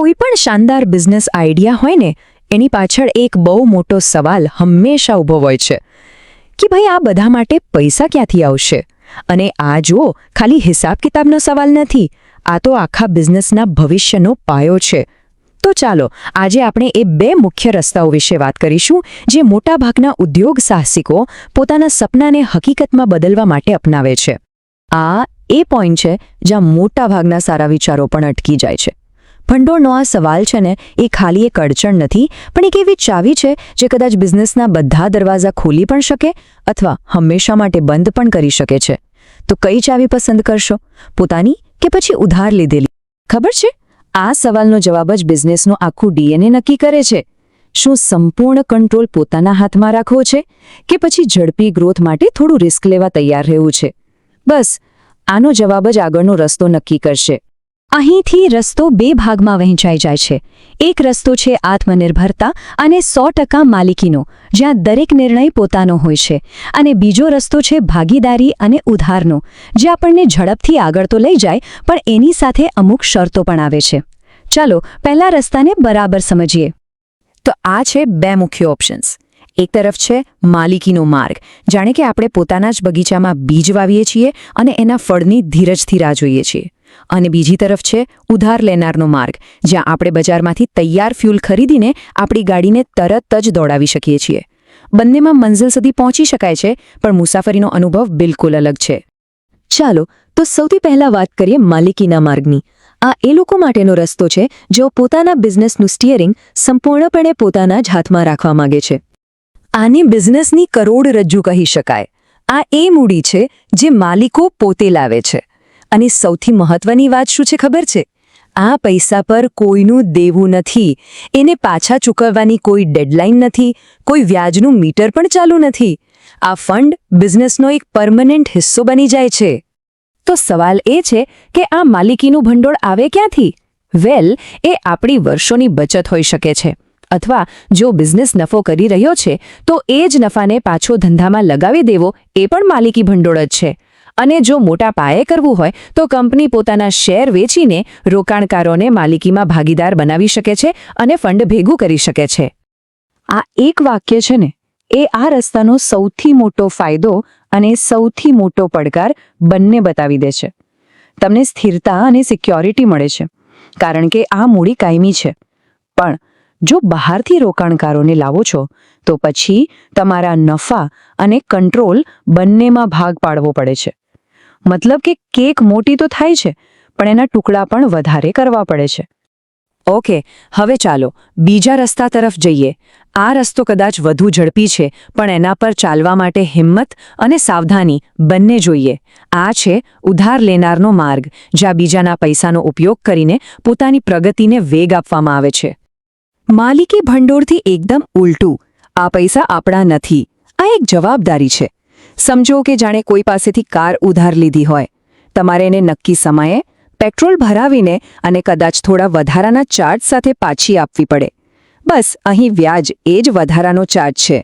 કોઈ પણ શાનદાર બિઝનેસ આઈડિયા હોય ને એની પાછળ એક બહુ મોટો સવાલ હંમેશા ઊભો હોય છે કે ભાઈ આ બધા માટે પૈસા ક્યાંથી આવશે. અને આ જુઓ, ખાલી હિસાબ કિતાબનો સવાલ નથી, આ તો આખા બિઝનેસના ભવિષ્યનો પાયો છે. તો ચાલો આજે આપણે એ બે મુખ્ય રસ્તાઓ વિશે વાત કરીશું જે મોટાભાગના ઉદ્યોગ સાહસિકો પોતાના સપનાને હકીકતમાં બદલવા માટે અપનાવે છે. આ એ પોઈન્ટ છે જ્યાં મોટાભાગના સારા વિચારો પણ અટકી જાય છે. ભંડોળનો આ સવાલ છે ને એ ખાલી એક અડચણ નથી, પણ એક એવી ચાવી છે જે કદાચ બિઝનેસના બધા દરવાજા ખોલી પણ શકે અથવા હંમેશા માટે બંધ પણ કરી શકે છે. તો કઈ ચાવી પસંદ કરશો, પોતાની કે પછી ઉધાર લીધેલી? ખબર છે, આ સવાલનો જવાબ જ બિઝનેસનું આખું ડીએનએ નક્કી કરે છે. શું સંપૂર્ણ કંટ્રોલ પોતાના હાથમાં રાખવો છે કે પછી ઝડપી ગ્રોથ માટે થોડું રિસ્ક લેવા તૈયાર રહેવું છે? બસ આનો જવાબ જ આગળનો રસ્તો નક્કી કરશે. અહીંથી રસ્તો બે ભાગમાં વહેંચાઈ જાય છે. એક રસ્તો છે આત્મનિર્ભરતા અને 100% માલિકીનો, જ્યાં દરેક નિર્ણય પોતાનો હોય છે. અને બીજો રસ્તો છે ભાગીદારી અને ઉધારનો, જે આપણને ઝડપથી આગળ તો લઈ જાય પણ એની સાથે અમુક શરતો પણ આવે છે. ચાલો પહેલા રસ્તાને બરાબર સમજીએ. તો આ છે બે મુખ્ય ઓપ્શન્સ. એક તરફ છે માલિકીનો માર્ગ, જાણે કે આપણે પોતાના જ બગીચામાં બીજ વાવીએ છીએ અને એના ફળની ધીરજથી રાહ જોઈએ છીએ. અને બીજી તરફ છે ઉધાર લેનારનો માર્ગ, જ્યાં આપણે બજારમાંથી તૈયાર ફ્યુલ ખરીદીને આપણી ગાડીને તરત જ દોડાવી શકીએ છીએ. બંનેમાં મંઝિલ સુધી પહોંચી શકાય છે, પણ મુસાફરીનો અનુભવ બિલકુલ અલગ છે. ચાલો તો સૌથી પહેલા વાત કરીએ માલિકીના માર્ગની. આ એ લોકો માટેનો રસ્તો છે જેઓ પોતાના બિઝનેસનું સ્ટીયરિંગ સંપૂર્ણપણે પોતાના જ હાથમાં રાખવા માંગે છે. આને બિઝનેસની કરોડરજ્જુ કહી શકાય. આ એ મૂડી છે જે માલિકો પોતે લાવે છે. અને સૌથી મહત્વની વાત શું છે ખબર છે? આ પૈસા પર કોઈનું દેવું નથી, એને પાછા ચૂકવવાની કોઈ ડેડલાઇન નથી, કોઈ વ્યાજનું મીટર પણ ચાલુ નથી. આ ફંડ બિઝનેસનો એક પરમનન્ટ હિસ્સો બની જાય છે. તો સવાલ એ છે કે આ માલિકીનું ભંડોળ આવે ક્યાંથી? વેલ, એ આપણી વર્ષોની બચત હોઈ શકે છે. અથવા જો બિઝનેસ નફો કરી રહ્યો છે તો એ જ નફાને પાછો ધંધામાં લગાવી દેવો એ પણ માલિકી ભંડોળ જ છે. અને જો મોટા પાયે કરવું હોય તો કંપની પોતાના શેર વેચીને રોકાણકારોને માલિકીમાં ભાગીદાર બનાવી શકે છે અને ફંડ ભેગું કરી શકે છે. આ એક વાક્ય છે ને, એ આ રસ્તાનો સૌથી મોટો ફાયદો અને સૌથી મોટો પડકાર બંને બતાવી દે છે. તમને સ્થિરતા અને સિક્યોરિટી મળે છે, કારણ કે આ મૂડી કાયમી છે. પણ જો બહારથી રોકાણકારોને લાવો છો તો પછી તમારા નફા અને કંટ્રોલ બંનેમાં ભાગ પાડવો પડે છે. મતલબ કે કેક મોટી તો થાય છે, પણ એના ટુકડા પણ વધારે કરવા પડે છે. ઓકે, હવે ચાલો બીજા રસ્તા તરફ જઈએ. આ રસ્તો કદાચ વધુ ઝડપી છે, પણ એના પર ચાલવા માટે હિંમત અને સાવધાની બંને જોઈએ. આ છે ઉધાર લેનારનો માર્ગ, જ્યાં બીજાના પૈસાનો ઉપયોગ કરીને પોતાની પ્રગતિને વેગ આપવામાં આવે છે. માલિકી ભંડોળથી એકદમ ઉલટું. આ પૈસા આપણા નથી, આ એક જવાબદારી છે. સમજો કે જાણે કોઈ પાસેથી કાર ઉધાર લીધી હોય. તમારે એને નક્કી સમયે પેટ્રોલ ભરાવીને અને કદાચ થોડા વધારાના ચાર્જ સાથે પાછી આપવી પડે. બસ અહીં વ્યાજ એ જ વધારાનો ચાર્જ છે.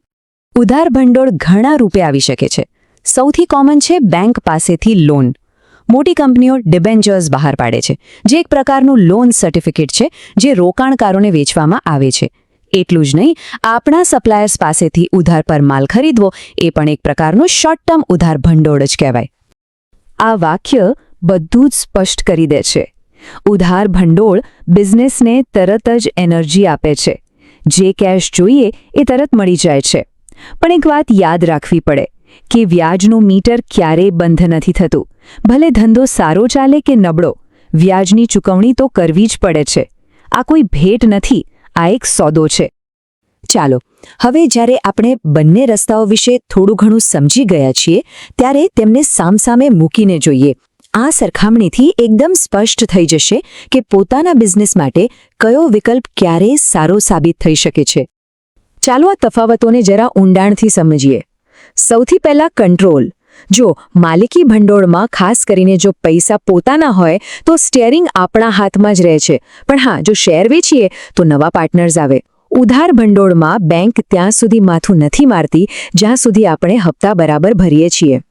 ઉધાર ભંડોળ ઘણા રૂપે આવી શકે છે. સૌથી કોમન છે બેંક પાસેથી લોન. મોટી કંપનીઓ ડિબેન્ચર્સ બહાર પાડે છે, જે એક પ્રકારનું લોન સર્ટિફિકેટ છે જે રોકાણકારોને વેચવામાં આવે છે. એટલું જ નહીં, આપણા સપ્લાયર્સ પાસેથી ઉધાર પર માલ ખરીદવો એ પણ એક પ્રકારનું શોર્ટ ટર્મ ઉધાર ભંડોળ જ કહેવાય. આ વાક્ય બધું જ સ્પષ્ટ કરી દે છે. ઉધાર ભંડોળ બિઝનેસને તરત જ એનર્જી આપે છે. જે કેશ જોઈએ એ તરત મળી જાય છે. પણ એક વાત યાદ રાખવી પડે કે વ્યાજનું મીટર ક્યારેય બંધ નથી થતું. ભલે ધંધો સારો ચાલે કે નબળો, વ્યાજની ચૂકવણી તો કરવી જ પડે છે. આ કોઈ ભેટ નથી, આ એક સોદો છે. ચાલો હવે જ્યારે આપણે બંને રસ્તાઓ વિશે થોડું ઘણું સમજી ગયા છીએ, ત્યારે તેમને સામસામે મૂકીને જોઈએ. આ સરખામણીથી એકદમ સ્પષ્ટ થઈ જશે કે પોતાના બિઝનેસ માટે કયો વિકલ્પ ક્યારેય સારો સાબિત થઈ શકે છે. ચાલો આ તફાવતોને જરા ઊંડાણથી સમજીએ. સૌથી પહેલા કંટ્રોલ. જો માલિકી ભંડોળમાં ખાસ કરીને જો પૈસા પોતાના હોય તો સ્ટીયરિંગ આપણા હાથમાં જ રહે છે. પણ હા, જો શેર વેચીએ તો નવા પાર્ટનર્સ આવે. ઉધાર ભંડોળમાં બેંક ત્યાં સુધી માથું નથી મારતી જ્યાં સુધી આપણે હપ્તા બરાબર ભરીએ છીએ.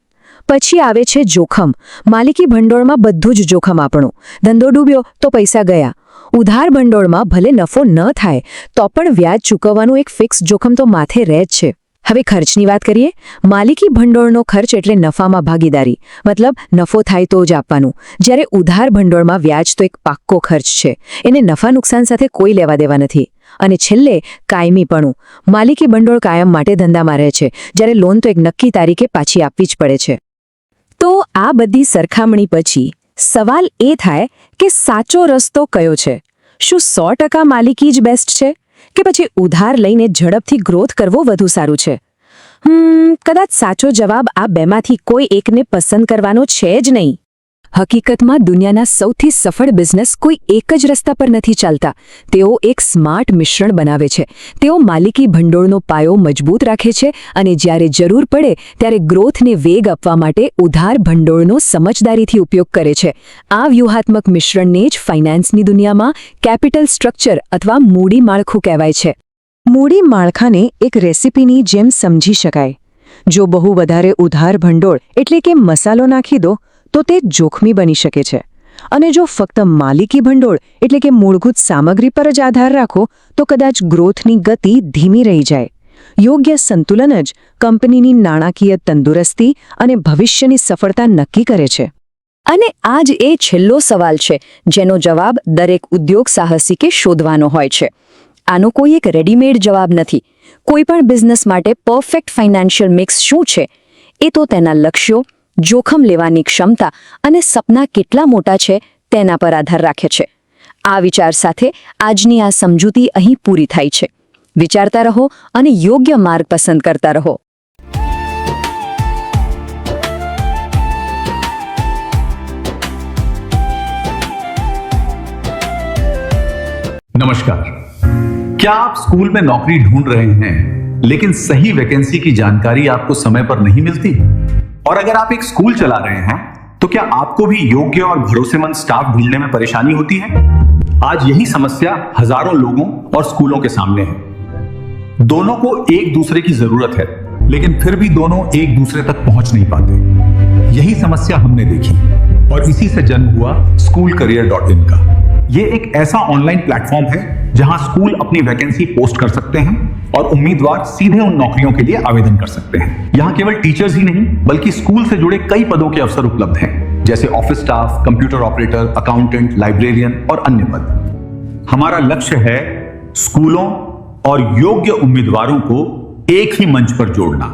પછી આવે છે જોખમ. માલિકી ભંડોળમાં બધું જ જોખમ આપણું. ધંધો ડૂબ્યો તો પૈસા ગયા. ઉધાર ભંડોળમાં ભલે નફો ન થાય તો પણ વ્યાજ ચૂકવવાનું એક ફિક્સ જોખમ તો માથે રહે જ છે. હવે ખર્ચની વાત કરીએ. માલિકી ભંડોળનો ખર્ચ એટલે નફામાં ભાગીદારી, મતલબ નફો થાય તો જ આપવાનું. જ્યારે ઉધાર ભંડોળમાં વ્યાજ તો એક પાક્કો ખર્ચ છે. એને નફા નુકસાન સાથે કોઈ લેવા દેવા નથી. અને છેલ્લે કાયમીપણું. માલિકી ભંડોળ કાયમ માટે ધંધામાં રહે છે, જ્યારે લોન તો એક નક્કી તારીખે પાછી આપવી જ પડે છે. તો આ બધી સરખામણી પછી સવાલ એ થાય કે સાચો રસ્તો કયો છે? શું 100% માલિકી જ બેસ્ટ છે, કે પછી ઉધાર લઈને ઝડપથી ગ્રોથ કરવો વધુ સારું છે? કદાચ સાચો જવાબ આ બેમાંથી કોઈ એકને પસંદ કરવાનો છે જ નહીં. હકીકતમાં દુનિયાના સૌથી સફળ બિઝનેસ કોઈ એક જ રસ્તા પર નથી ચાલતા. તેઓ એક સ્માર્ટ મિશ્રણ બનાવે છે. તેઓ માલિકી ભંડોળનો પાયો મજબૂત રાખે છે અને જ્યારે જરૂર પડે ત્યારે ગ્રોથને વેગ આપવા માટે ઉધાર ભંડોળનો સમજદારીથી ઉપયોગ કરે છે. આ વ્યૂહાત્મક મિશ્રણને જ ફાઇનાન્સની દુનિયામાં કેપિટલ સ્ટ્રક્ચર અથવા મૂડી માળખું કહેવાય છે. મૂડી માળખાને એક રેસિપીની જેમ સમજી શકાય. જો બહુ વધારે ઉધાર ભંડોળ એટલે કે મસાલો નાખી દો તો તે જોખમી બની શકે છે. અને જો ફક્ત માલિકી ભંડોળ એટલે કે મૂળભૂત સામગ્રી પર જ આધાર રાખો તો કદાચ ગ્રોથની ગતિ ધીમી રહી જાય. યોગ્ય સંતુલન જ કંપનીની નાણાકીય તંદુરસ્તી અને ભવિષ્યની સફળતા નક્કી કરે છે. અને આ જ એ છેલ્લો સવાલ છે જેનો જવાબ દરેક ઉદ્યોગ સાહસિકે શોધવાનો હોય છે. આનો કોઈ એક રેડીમેડ જવાબ નથી. કોઈ પણ બિઝનેસ માટે પરફેક્ટ ફાઇનાન્શિયલ મિક્સ શું છે? એ તો તેના લક્ષ્યો, જોખમ લેવાની ક્ષમતા અને સપના કેટલા મોટા છે તેના પર આધાર રાખે છે. આ વિચાર સાથે આજની આ સમજૂતી અહીં પૂરી થાય છે. વિચારતા રહો અને યોગ્ય માર્ગ પસંદ કરતા રહો. नमस्कार. क्या आप स्कूल में नौकरी ढूंढ रहे हैं लेकिन सही वैकेंसी की जानकारी आपको समय पर नहीं मिलती? और अगर आप एक स्कूल चला रहे हैं तो क्या आपको भी योग्य और भरोसेमंद स्टाफ ढूंढने में परेशानी होती है? आज यही समस्या हजारों लोगों और स्कूलों के सामने है. दोनों को एक दूसरे की जरूरत है, लेकिन फिर भी दोनों एक दूसरे तक पहुंच नहीं पाते. यही समस्या हमने देखी और इसी से जन्म हुआ SchoolCareer.in का. ये एक ऐसा ऑनलाइन प्लेटफॉर्म है जहां स्कूल अपनी वैकेंसी पोस्ट कर सकते हैं और उम्मीदवार सीधे उन नौकरियों के लिए आवेदन कर सकते हैं. यहाँ केवल टीचर्स ही नहीं बल्कि स्कूल से जुड़े कई पदों के अवसर उपलब्ध हैं, जैसे office staff, computer operator, accountant, librarian और अन्य पद. हमारा लक्ष्य है स्कूलों और योग्य उम्मीदवारों को एक ही मंच पर जोड़ना.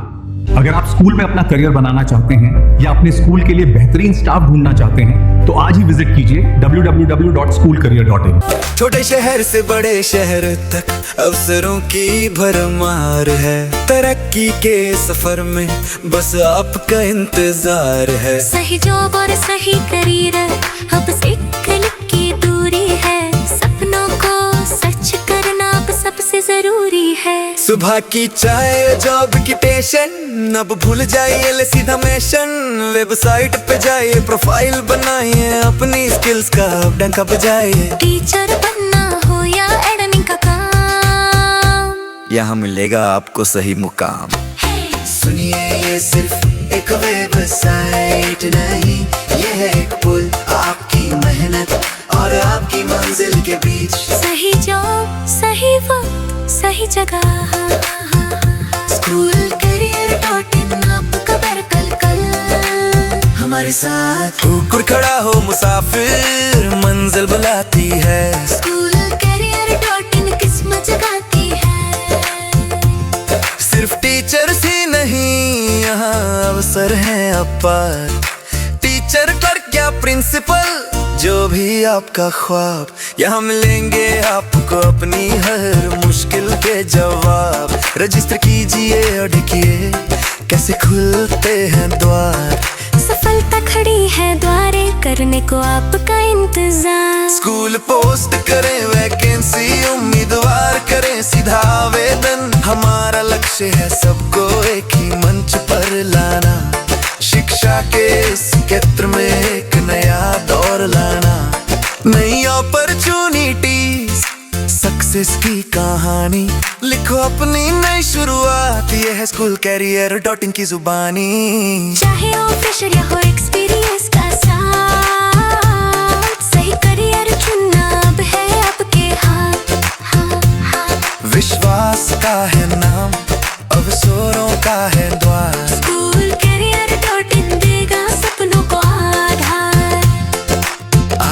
अगर आप स्कूल में अपना करियर बनाना चाहते हैं या अपने स्कूल के लिए बेहतरीन स्टाफ ढूंढना चाहते हैं तो आज ही विजिट कीजिए www.schoolcareer.in. छोटे शहर से बड़े शहर तक अवसरों की भरमार है. तरक्की के सफर में बस आपका इंतजार है. सही जॉब और सही करियर अब बस एक क्लिक की दूरी है. सपनों को सच करना अब सबसे जरूरी है. सुबह की चाय, जॉब की टेंशन अब भूल जाइए, सीधा मिशन. वेबसाइट पे जाइए, प्रोफाइल बनाइए, अपनी स्किल्स का डंका बजाइए. टीचर बनना हो या एडमिन का काम, यहाँ मिलेगा आपको सही मुकाम. सुनिए ये सिर्फ एक वेबसाइट नहीं, ये है एक पुल आपकी मेहनत और आपकी मंजिल के बीच. सही जॉब, सही वक्त, सही जगह. SchoolCareer.in आपका कल हमारे साथ कुकुर खड़ा हो मुसाफिर, मंजिल बुलाती है. SchoolCareer.in किस्मत जगाती है. सिर्फ टीचर्स ही नहीं यहाँ अवसर हैं अपार. टीचर, क्लर्क या प्रिंसिपल, जो भी आपका ख्वाब, यहाँ मिलेंगे आपको अपनी हर मुश्किल के जवाब. रजिस्टर कीजिए और देखिए कैसे खुलते हैं द्वार. सफलता खड़ी है द्वारे, करने को आपका इंतजार. स्कूल पोस्ट करें वैकेंसी, उम्मीदवार करें सीधा आवेदन. हमारा लक्ष्य है सबको एक ही मंच पर लाना. शिक्षा के इस क्षेत्र में एक नया दौर लाना. नई अपॉर्चुनिटीज, सक्सेस की कहानी. कहानी, लिखो अपनी नई शुरुआत, ये है स्कूल कैरियर.इन की जुबानी। चाहे हो फ्रेशर या हो एक्सपीरियंस का साथ, सही करियर चुनना अब है आपके हाथ। विश्वास का है नाम, अवसरों का है द्वार, स्कूल कैरियर.इन देगा सपनों को आधार।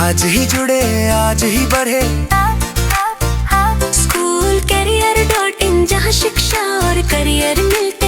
आज ही जुड़े आज ही बढ़े, स्कूल कैरियर.इन जहाँ शिक्षा और करियर मिलते